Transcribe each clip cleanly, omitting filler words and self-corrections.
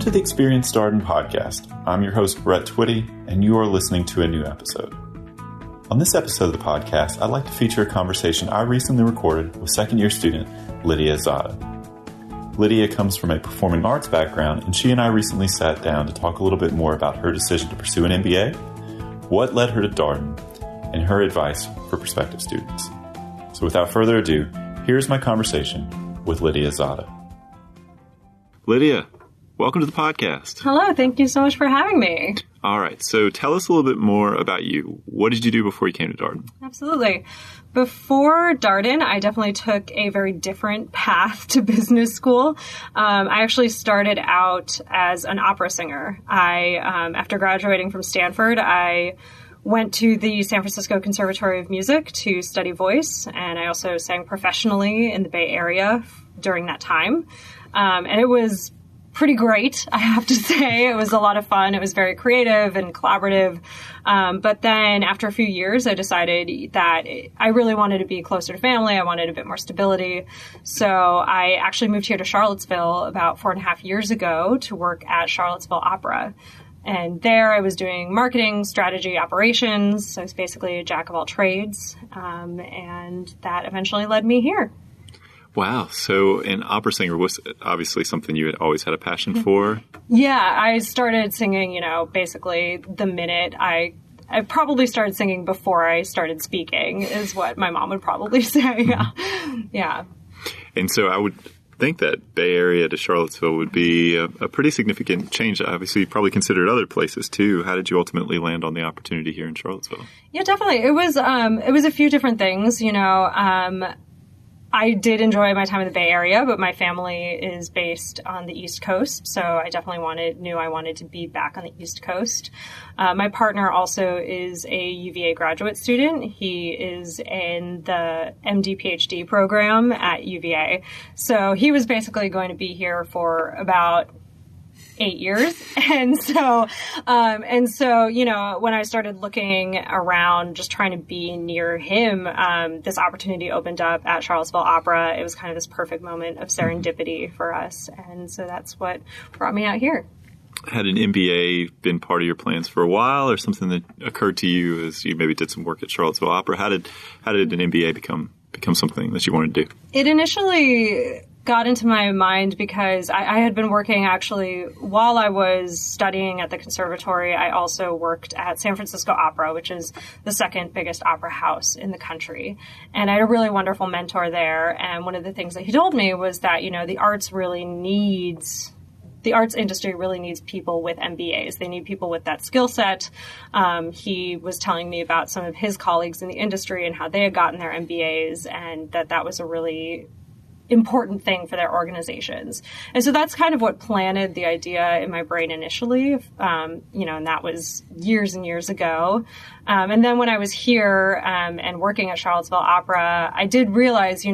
Welcome to the Experience Darden podcast. I'm your host, Brett Twitty, and you are listening to a new episode. On this episode of the podcast, I'd like to feature a conversation I recently recorded with second-year student Lydia Zodda. Lydia comes from a performing arts background, and she and I recently sat down to talk a little bit more about her decision to pursue an MBA, what led her to Darden, and her advice for prospective students. So without further ado, here's my conversation with Lydia Zodda. Lydia, welcome to the podcast. Hello, thank you so much for having me. All right, so tell us a little bit more about you. What did you do before you came to Darden? Absolutely. Before Darden, I definitely took a very different path to business school. I actually started out as an opera singer. After graduating from Stanford, I went to the San Francisco Conservatory of Music to study voice, and I also sang professionally in the Bay Area during that time. And it was pretty great, I have to say. It was a lot of fun. It was very creative and collaborative. But then after a few years, I decided that I really wanted to be closer to family. I wanted a bit more stability. So I actually moved here to Charlottesville about 4.5 years ago to work at Charlottesville Opera. And there I was doing marketing, strategy, operations. So I was basically a jack of all trades. And that eventually led me here. Wow. So an opera singer was obviously something you had always had a passion for? Yeah, I started singing, basically the minute I probably started singing before I started speaking is what my mom would probably say. Yeah. And so I would think that Bay Area to Charlottesville would be a pretty significant change. Obviously, you probably considered other places too. How did you ultimately land on the opportunity here in Charlottesville? Yeah, definitely. It was a few different things, I did enjoy my time in the Bay Area, but my family is based on the East Coast, so I definitely knew I wanted to be back on the East Coast. My partner also is a UVA graduate student. He is in the MD PhD program at UVA, so he was basically going to be here for about 8 years. And so, when I started looking around, just trying to be near him, this opportunity opened up at Charlottesville Opera. It was kind of this perfect moment of serendipity for us. And so that's what brought me out here. Had an MBA been part of your plans for a while, or something that occurred to you as you maybe did some work at Charlottesville Opera? How did an MBA become something that you wanted to do? It initially got into my mind because I had been working actually while I was studying at the conservatory. I also worked at San Francisco Opera, which is the second biggest opera house in the country. And I had a really wonderful mentor there. And one of the things that he told me was that, the arts industry really needs people with MBAs. They need people with that skill set. He was telling me about some of his colleagues in the industry and how they had gotten their MBAs, and that was a really important thing for their organizations. And so that's kind of what planted the idea in my brain initially, and that was years and years ago. And then when I was here and working at Charlottesville Opera, I did realize,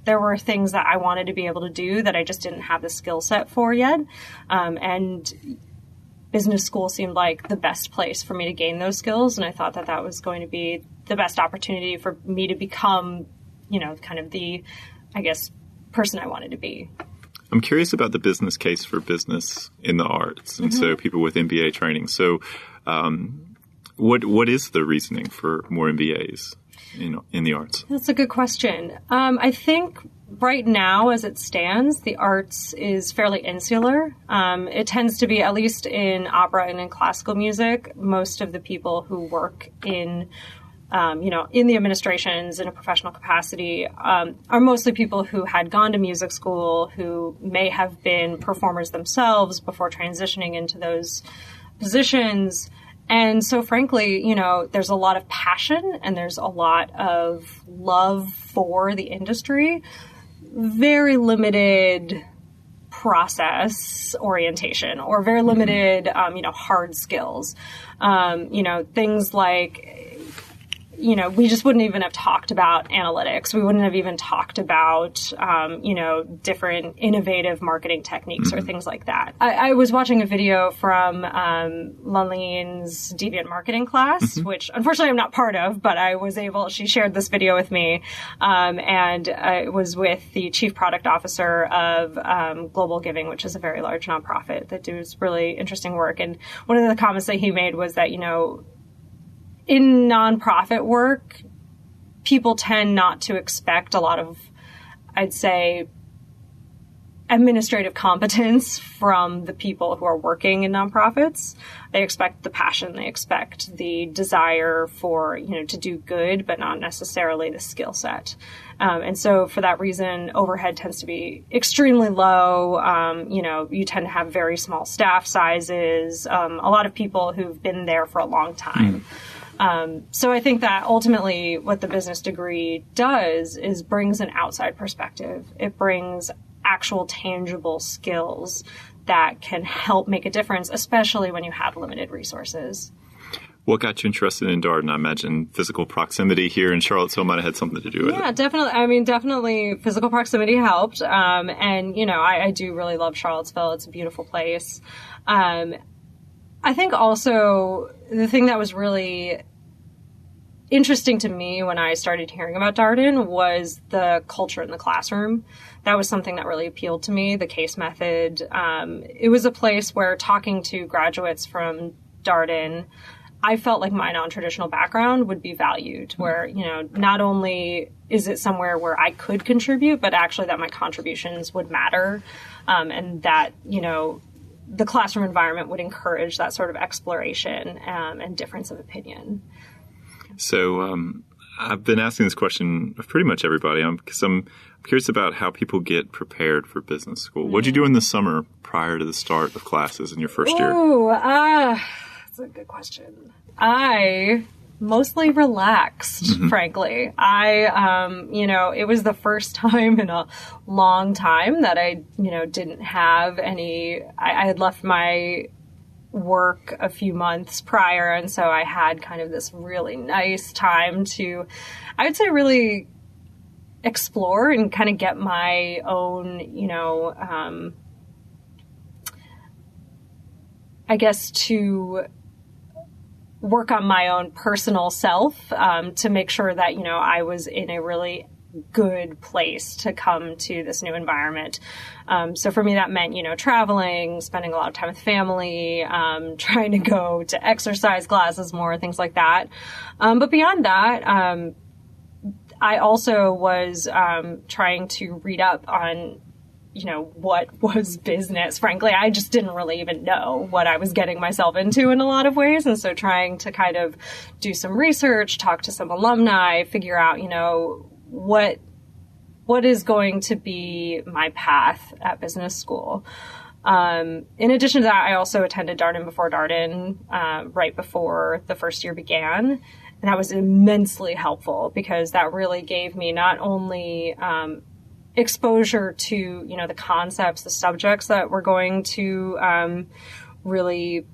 there were things that I wanted to be able to do that I just didn't have the skill set for yet. And business school seemed like the best place for me to gain those skills. And I thought that was going to be the best opportunity for me to become, kind of the, person I wanted to be. I'm curious about the business case for business in the arts, and so people with MBA training. So what is the reasoning for more MBAs in the arts? That's a good question. I think right now, as it stands, the arts is fairly insular. It tends to be, at least in opera and in classical music, most of the people who work in the administrations in a professional capacity, are mostly people who had gone to music school, who may have been performers themselves before transitioning into those positions. And so frankly, there's a lot of passion and there's a lot of love for the industry, very limited process orientation, or very limited, hard skills. Things like we just wouldn't even have talked about analytics. We wouldn't have even talked about, different innovative marketing techniques or things like that. I was watching a video from Lalin's Deviant Marketing class, which unfortunately I'm not part of, but she shared this video with me, and it was with the chief product officer of Global Giving, which is a very large nonprofit that does really interesting work. And one of the comments that he made was that, in nonprofit work, people tend not to expect a lot of, I'd say, administrative competence from the people who are working in nonprofits. They expect the passion, they expect the desire for, to do good, but not necessarily the skill set. And so for that reason, overhead tends to be extremely low. You tend to have very small staff sizes, a lot of people who've been there for a long time. So I think that ultimately what the business degree does is brings an outside perspective. It brings actual tangible skills that can help make a difference, especially when you have limited resources. What got you interested in Darden? I imagine physical proximity here in Charlottesville might have had something to do with it. Yeah, definitely. I mean, definitely physical proximity helped. I do really love Charlottesville. It's a beautiful place. I think also the thing that was really interesting to me when I started hearing about Darden was the culture in the classroom. That was something that really appealed to me, the case method. It was a place where talking to graduates from Darden, I felt like my non-traditional background would be valued, where, not only is it somewhere where I could contribute, but actually that my contributions would matter, and that, the classroom environment would encourage that sort of exploration and difference of opinion. So I've been asking this question of pretty much everybody because I'm curious about how people get prepared for business school. What did you do in the summer prior to the start of classes in your first year? That's a good question. I mostly relaxed, frankly. It was the first time in a long time that I, didn't have any, I had left my work a few months prior. And so I had kind of this really nice time to, I would say, really explore and kind of get my own, to work on my own personal self, to make sure that, I was in a really good place to come to this new environment. So for me, that meant, traveling, spending a lot of time with family, trying to go to exercise classes more, things like that. But beyond that, I also was trying to read up on, what was business. Frankly, I just didn't really even know what I was getting myself into in a lot of ways. And so trying to kind of do some research, talk to some alumni, figure out, what is going to be my path at business school. In addition to that, I also attended Darden before Darden, right before the first year began. And that was immensely helpful because that really gave me not only exposure to, the concepts, the subjects that were going to really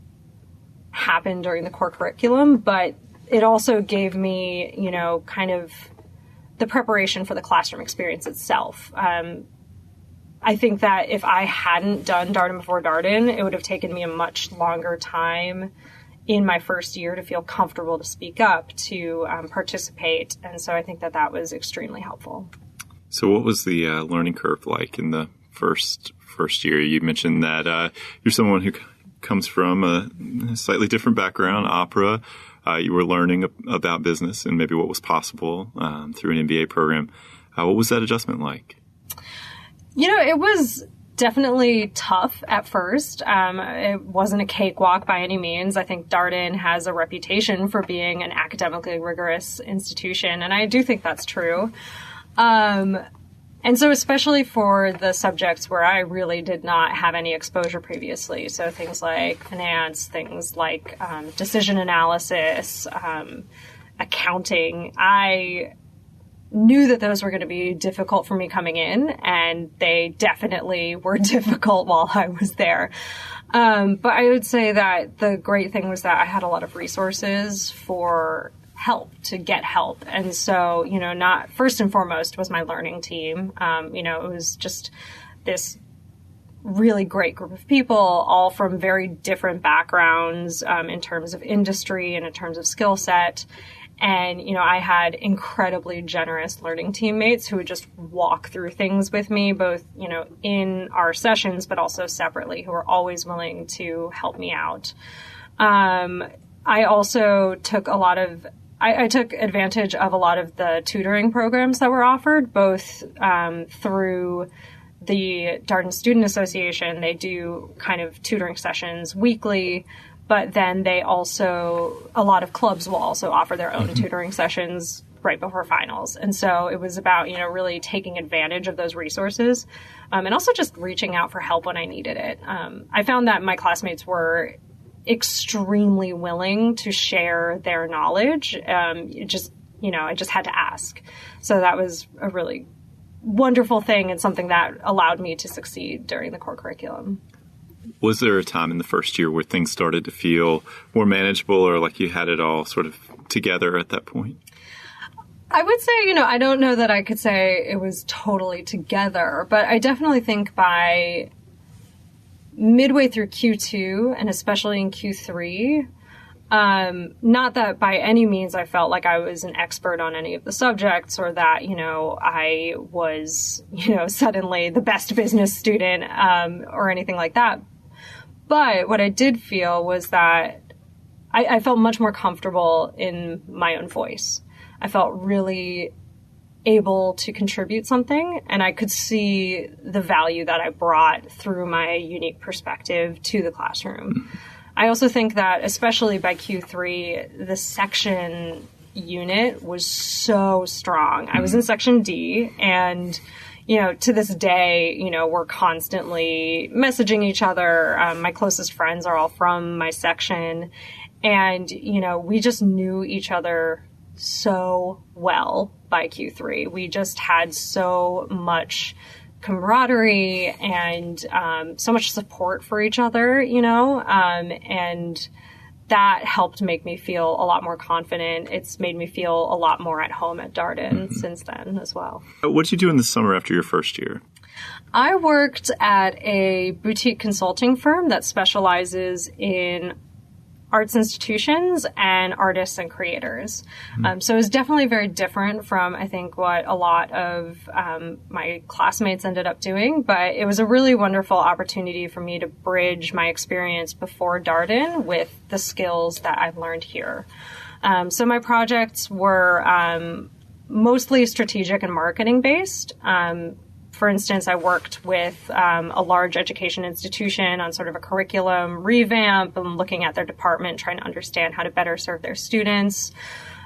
happen during the core curriculum, but it also gave me, kind of the preparation for the classroom experience itself. I think that if I hadn't done Darden before Darden, it would have taken me a much longer time in my first year to feel comfortable to speak up, to participate. And so I think that was extremely helpful. So what was the learning curve like in the first year? You mentioned that you're someone who comes from a slightly different background, opera. You were learning about business and maybe what was possible through an MBA program. What was that adjustment like? It was definitely tough at first. It wasn't a cakewalk by any means. I think Darden has a reputation for being an academically rigorous institution, and I do think that's true. And so especially for the subjects where I really did not have any exposure previously, so things like finance, things like decision analysis, accounting, I knew that those were going to be difficult for me coming in, and they definitely were difficult while I was there. But I would say that the great thing was that I had a lot of resources for help, to get help. And so, not first and foremost was my learning team. It was just this really great group of people, all from very different backgrounds in terms of industry and in terms of skill set. And, I had incredibly generous learning teammates who would just walk through things with me, both, in our sessions, but also separately, who were always willing to help me out. I also took I took advantage of a lot of the tutoring programs that were offered, both through the Darden Student Association. They do kind of tutoring sessions weekly, but then a lot of clubs will also offer their own tutoring sessions right before finals. And so it was about, really taking advantage of those resources, and also just reaching out for help when I needed it. I found that my classmates were extremely willing to share their knowledge. I just had to ask. So that was a really wonderful thing and something that allowed me to succeed during the core curriculum. Was there a time in the first year where things started to feel more manageable, or like you had it all sort of together at that point? I would say, I don't know that I could say it was totally together, but I definitely think by midway through Q2 and especially in Q3, not that by any means I felt like I was an expert on any of the subjects, or that, I was, suddenly the best business student, or anything like that. But what I did feel was that I felt much more comfortable in my own voice. I felt really able to contribute something, and I could see the value that I brought through my unique perspective to the classroom. I also think that, especially by Q3, the section unit was so strong. I was in section D, and to this day, we're constantly messaging each other. My closest friends are all from my section, and we just knew each other so well by Q3. We just had so much camaraderie and so much support for each other, and that helped make me feel a lot more confident. It's made me feel a lot more at home at Darden since then as well. What did you do in the summer after your first year? I worked at a boutique consulting firm that specializes in arts institutions and artists and creators. So it was definitely very different from, I think, what a lot of my classmates ended up doing. But it was a really wonderful opportunity for me to bridge my experience before Darden with the skills that I've learned here. So my projects were mostly strategic and marketing based. For instance, I worked with a large education institution on sort of a curriculum revamp and looking at their department, trying to understand how to better serve their students.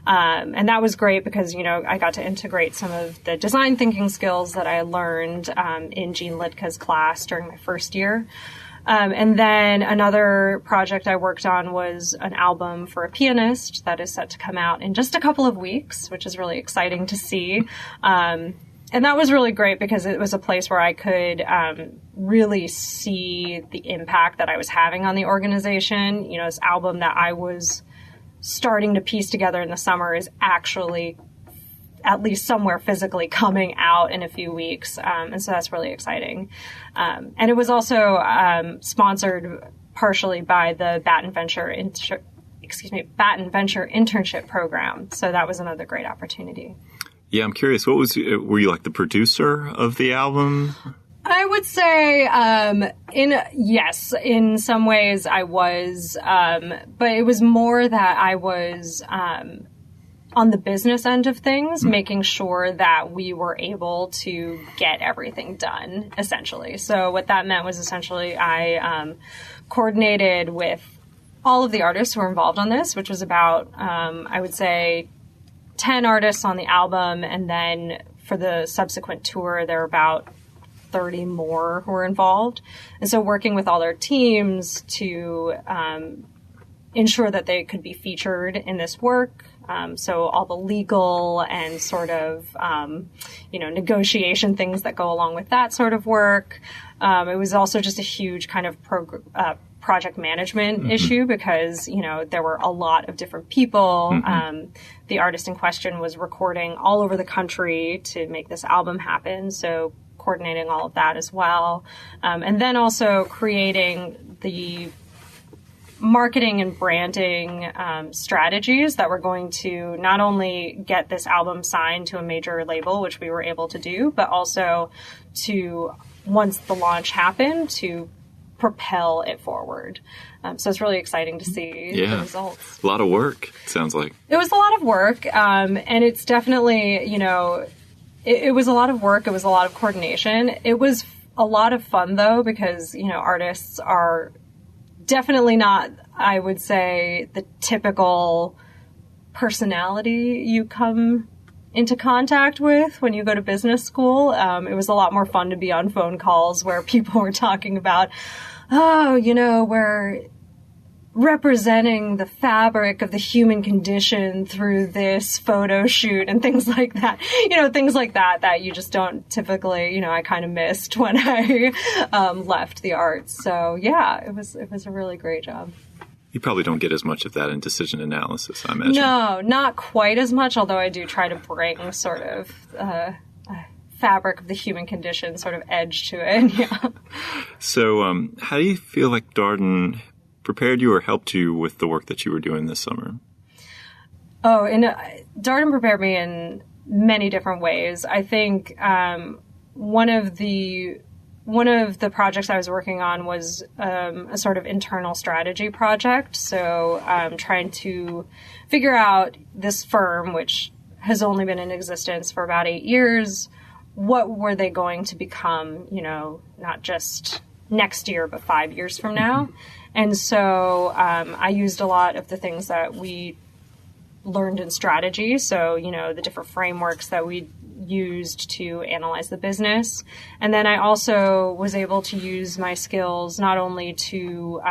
And that was great because, I got to integrate some of the design thinking skills that I learned in Jean Lidka's class during my first year. And then another project I worked on was an album for a pianist that is set to come out in just a couple of weeks, which is really exciting to see. And that was really great because it was a place where I could really see the impact that I was having on the organization. This album that I was starting to piece together in the summer is actually at least somewhere physically coming out in a few weeks. And so that's really exciting. And it was also sponsored partially by the Baton Venture internship program. So that was another great opportunity. Yeah, I'm curious. Were you like the producer of the album? I would say, in some ways I was, but it was more that I was, on the business end of things, making sure that we were able to get everything done, essentially. So what that meant was essentially I, coordinated with all of the artists who were involved on this, which was about, I would say 10 artists on the album, and then for the subsequent tour, there were about 30 more who were involved. And so working with all their teams to ensure that they could be featured in this work. So all the legal and sort of, negotiation things that go along with that sort of work. It was also just a huge kind of project management issue because, there were a lot of different people. The artist in question was recording all over the country to make this album happen. So coordinating all of that as well. And then also creating the marketing and branding strategies that were going to not only get this album signed to a major label, which we were able to do, but also to, once the launch happened, to propel it forward. So it's really exciting to see the results. A lot of work, it sounds like. It was a lot of work, and it's definitely, it was a lot of work. It was a lot of coordination. It was a lot of fun, though, because, artists are definitely not, I would say, the typical personality you come into contact with when you go to business school. It was a lot more fun to be on phone calls where people were talking about, we're representing the fabric of the human condition through this photo shoot and things like that. Things like that you just don't typically, I kind of missed when I left the arts. So yeah, it was a really great job. You probably don't get as much of that in decision analysis, I imagine. No, not quite as much, although I do try to bring sort of fabric of the human condition sort of edge to it. Yeah. So how do you feel like Darden prepared you or helped you with the work that you were doing this summer? Oh, and Darden prepared me in many different ways. I think one of the projects I was working on was a sort of internal strategy project. So trying to figure out this firm, which has only been in existence for about 8 years, what were they going to become, not just next year, but 5 years from now. And so I used a lot of the things that we learned in strategy. So, the different frameworks that we used to analyze the business. And then I also was able to use my skills not only to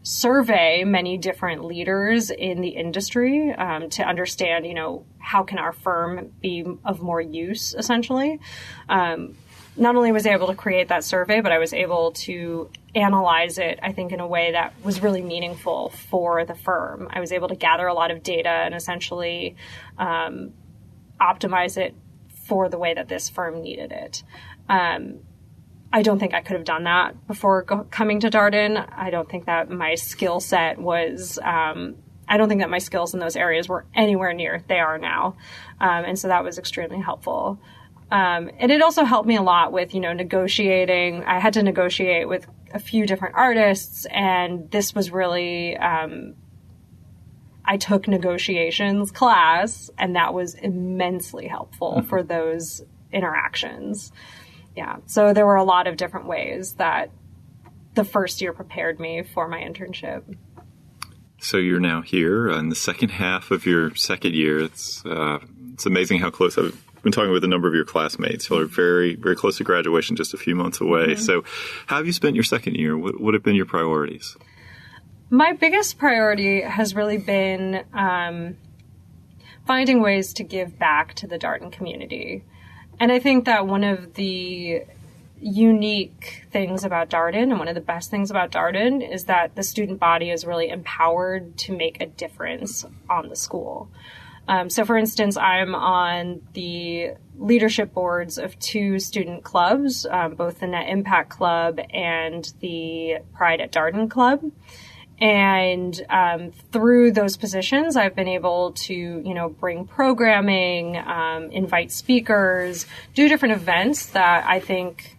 survey many different leaders in the industry to understand, how can our firm be of more use, essentially. Not only was I able to create that survey, but I was able to analyze it, I think, in a way that was really meaningful for the firm. I was able to gather a lot of data and essentially optimize it for the way that this firm needed it. I don't think I could have done that before coming to Darden. I don't think that my skill set was... I don't think that my skills in those areas were anywhere near they are now. And so that was extremely helpful. And it also helped me a lot with, negotiating. I had to negotiate with a few different artists, and this was really, I took negotiations class, and that was immensely helpful for those interactions. Yeah. So there were a lot of different ways that the first year prepared me for my internship. So you're now here in the second half of your second year. It's amazing how close I've been talking with a number of your classmates who are very, very close to graduation, just a few months away. So how have you spent your second year? What have been your priorities? My biggest priority has really been finding ways to give back to the Darden community. And I think that one of the unique things about Darden and one of the best things about Darden is that the student body is really empowered to make a difference on the school. So, for instance, I'm on the leadership boards of 2 student clubs, both the Net Impact Club and the Pride at Darden Club. And through those positions, I've been able to, bring programming, invite speakers, do different events that I think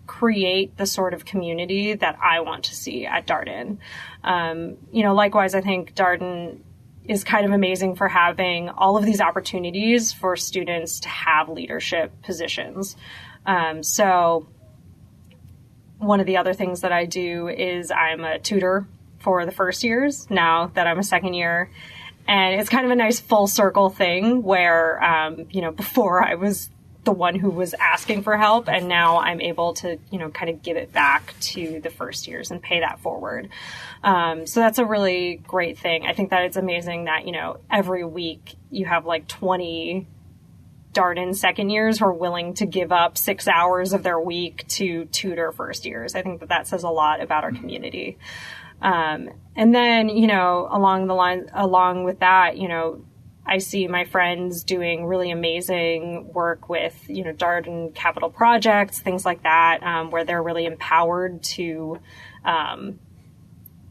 create the sort of community that I want to see at Darden. Likewise, I think Darden is kind of amazing for having all of these opportunities for students to have leadership positions. So one of the other things that I do is I'm a tutor for the first years now that I'm a second year. And it's kind of a nice full circle thing where, before I was the one who was asking for help, and now I'm able to, kind of give it back to the first years and pay that forward. So that's a really great thing. I think that it's amazing that, every week you have like 20 Darden second years who are willing to give up 6 hours of their week to tutor first years. I think that says a lot about our community. And then, along with that, I see my friends doing really amazing work with, Darden capital projects, things like that, where they're really empowered to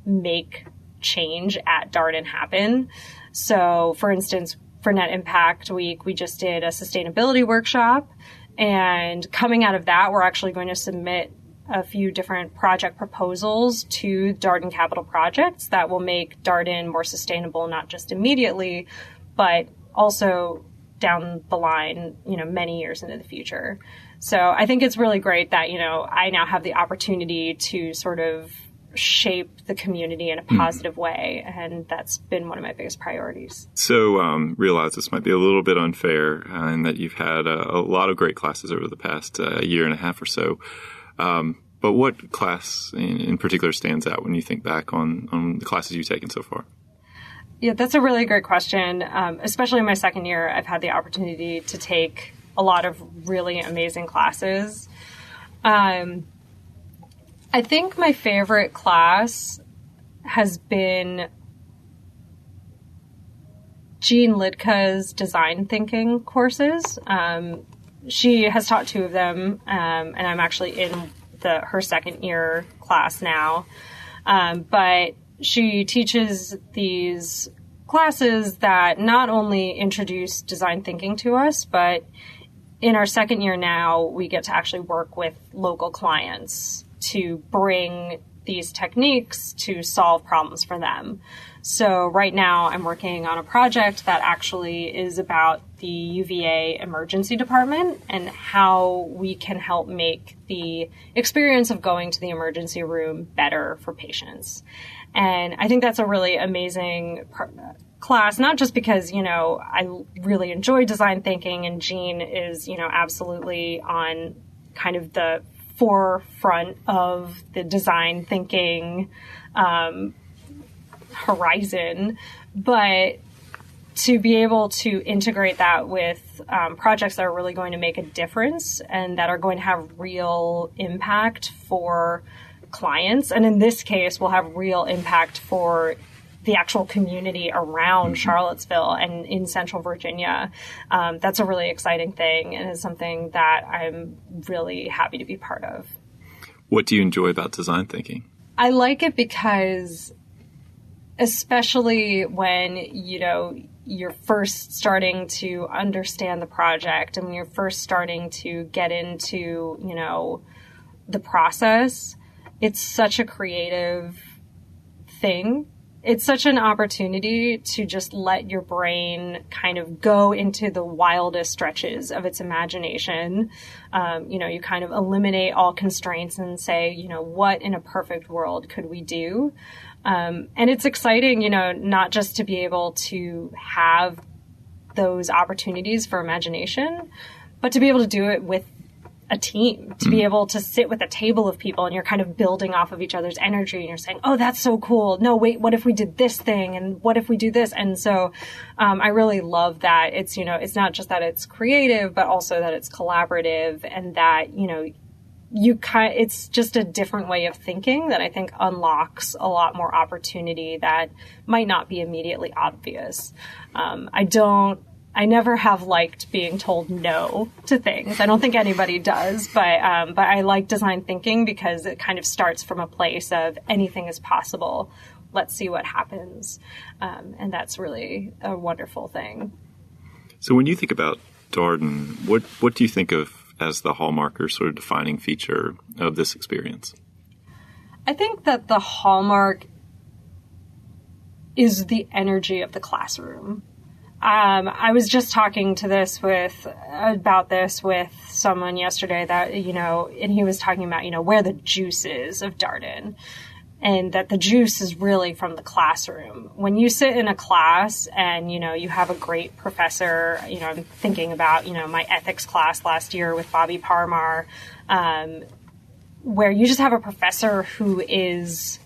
make change at Darden happen. So, for instance, for Net Impact Week, we just did a sustainability workshop. And coming out of that, we're actually going to submit a few different project proposals to Darden capital projects that will make Darden more sustainable, not just immediately, but also down the line, many years into the future. So I think it's really great that, I now have the opportunity to sort of shape the community in a positive way. And that's been one of my biggest priorities. So realize this might be a little bit unfair in that you've had a lot of great classes over the past year and a half or so. But what class in particular stands out when you think back on the classes you've taken so far? Yeah, that's a really great question. Especially in my second year, I've had the opportunity to take a lot of really amazing classes. I think my favorite class has been Jean Lidka's design thinking courses. She has taught 2 of them, and I'm actually in her second year class now. But she teaches these classes that not only introduce design thinking to us, but in our second year now, we get to actually work with local clients to bring these techniques to solve problems for them. So right now I'm working on a project that actually is about the UVA emergency department and how we can help make the experience of going to the emergency room better for patients. And I think that's a really amazing class, not just because, I really enjoy design thinking and Jean is, absolutely on kind of the forefront of the design thinking horizon, but to be able to integrate that with projects that are really going to make a difference and that are going to have real impact for clients. And in this case, will have real impact for the actual community around Charlottesville and in Central Virginia. That's a really exciting thing and is something that I'm really happy to be part of. What do you enjoy about design thinking? I like it because especially when, you're first starting to understand the project and when you're first starting to get into, the process, it's such a creative thing. It's such an opportunity to just let your brain kind of go into the wildest stretches of its imagination. You kind of eliminate all constraints and say, what in a perfect world could we do? And it's exciting, not just to be able to have those opportunities for imagination, but to be able to do it with a team, to be able to sit with a table of people and you're kind of building off of each other's energy and you're saying, oh, that's so cool. No, wait, what if we did this thing? And what if we do this? And so I really love that. It's, it's not just that it's creative, but also that it's collaborative and that, it's just a different way of thinking that I think unlocks a lot more opportunity that might not be immediately obvious. I never have liked being told no to things. I don't think anybody does, but I like design thinking because it kind of starts from a place of anything is possible. Let's see what happens. And that's really a wonderful thing. So when you think about Darden, what do you think of as the hallmark or sort of defining feature of this experience? I think that the hallmark is the energy of the classroom. I was just talking about this with someone yesterday that, and he was talking about, where the juice is of Darden and that the juice is really from the classroom. When you sit in a class and, you have a great professor, I'm thinking about, my ethics class last year with Bobby Parmar, where you just have a professor who is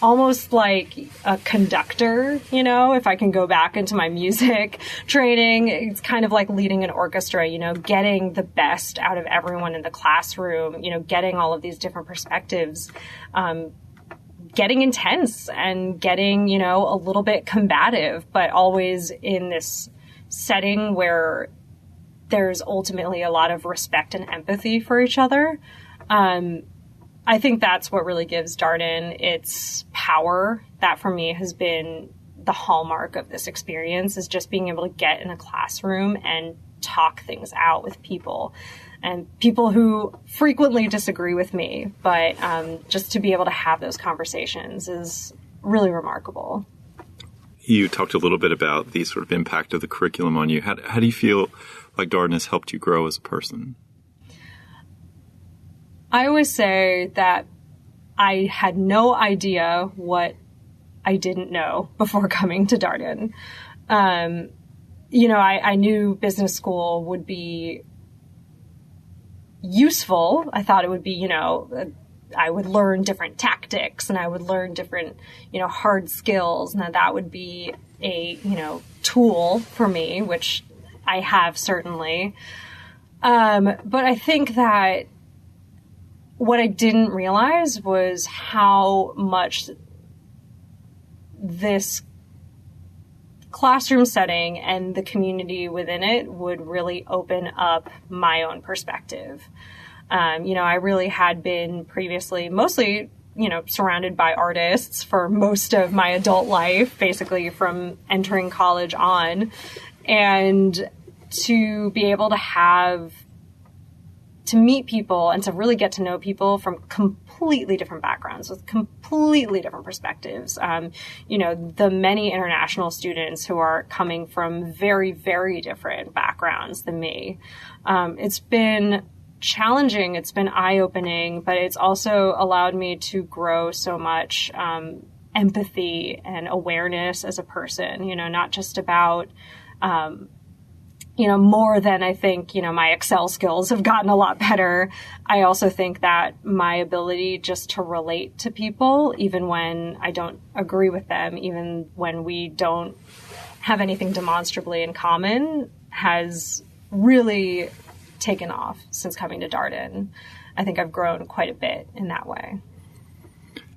almost like a conductor, if I can go back into my music training. It's kind of like leading an orchestra, getting the best out of everyone in the classroom, getting all of these different perspectives, getting intense and getting, a little bit combative, but always in this setting where there's ultimately a lot of respect and empathy for each other. I think that's what really gives Darden its power. That for me has been the hallmark of this experience, is just being able to get in a classroom and talk things out with people, and people who frequently disagree with me, but just to be able to have those conversations is really remarkable. You talked a little bit about the sort of impact of the curriculum on you. How do you feel like Darden has helped you grow as a person? I always say that I had no idea what I didn't know before coming to Darden. I knew business school would be useful. I thought it would be, I would learn different tactics and I would learn different, hard skills, and that would be a, tool for me, which I have certainly. But I think that what I didn't realize was how much this classroom setting and the community within it would really open up my own perspective. I really had been previously mostly, surrounded by artists for most of my adult life, basically from entering college on. And to be able to meet people and to really get to know people from completely different backgrounds with completely different perspectives. The many international students who are coming from very, very different backgrounds than me. It's been challenging. It's been eye-opening, but it's also allowed me to grow so much empathy and awareness as a person, not just about more than I think, my Excel skills have gotten a lot better. I also think that my ability just to relate to people, even when I don't agree with them, even when we don't have anything demonstrably in common, has really taken off since coming to Darden. I think I've grown quite a bit in that way.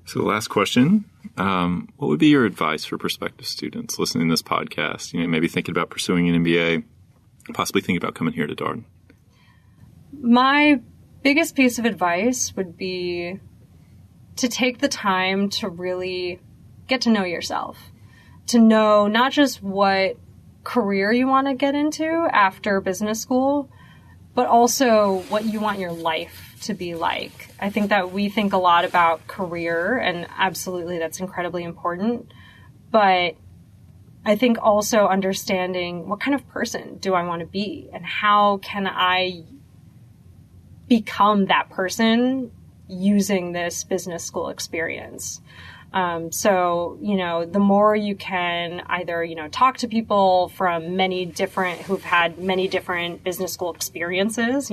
So the last question, what would be your advice for prospective students listening to this podcast, maybe thinking about pursuing an MBA, possibly thinking about coming here to Darden? My biggest piece of advice would be to take the time to really get to know yourself, to know not just what career you want to get into after business school, but also what you want your life to be like. I think that we think a lot about career, and absolutely that's incredibly important, but I think also understanding what kind of person do I want to be and how can I become that person using this business school experience. The more you can either, talk to people from who've had many different business school experiences,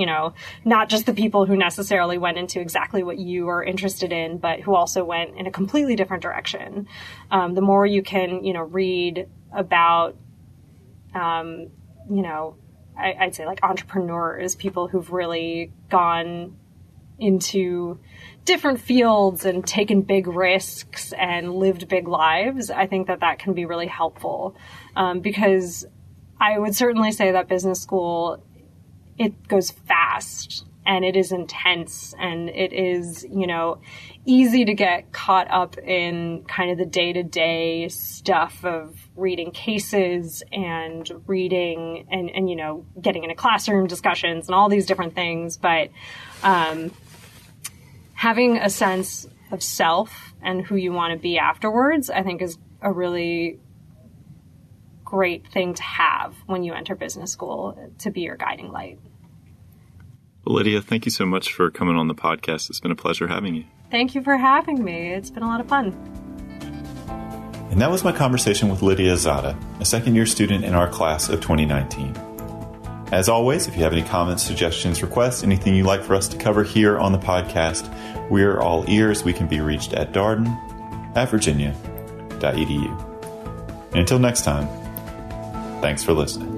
not just the people who necessarily went into exactly what you are interested in, but who also went in a completely different direction. The more you can, read about, I'd say like entrepreneurs, people who've really gone into different fields and taken big risks and lived big lives. I think that can be really helpful because I would certainly say that business school, it goes fast and it is intense and it is, easy to get caught up in kind of the day-to-day stuff of reading cases and reading and getting into classroom discussions and all these different things. But having a sense of self and who you want to be afterwards, I think is a really great thing to have when you enter business school, to be your guiding light. Well, Lydia, thank you so much for coming on the podcast. It's been a pleasure having you. Thank you for having me. It's been a lot of fun. And that was my conversation with Lydia Zodda, a second-year student in our class of 2019. As always, if you have any comments, suggestions, requests, anything you'd like for us to cover here on the podcast, we're all ears. We can be reached at Darden at virginia.edu. And until next time, thanks for listening.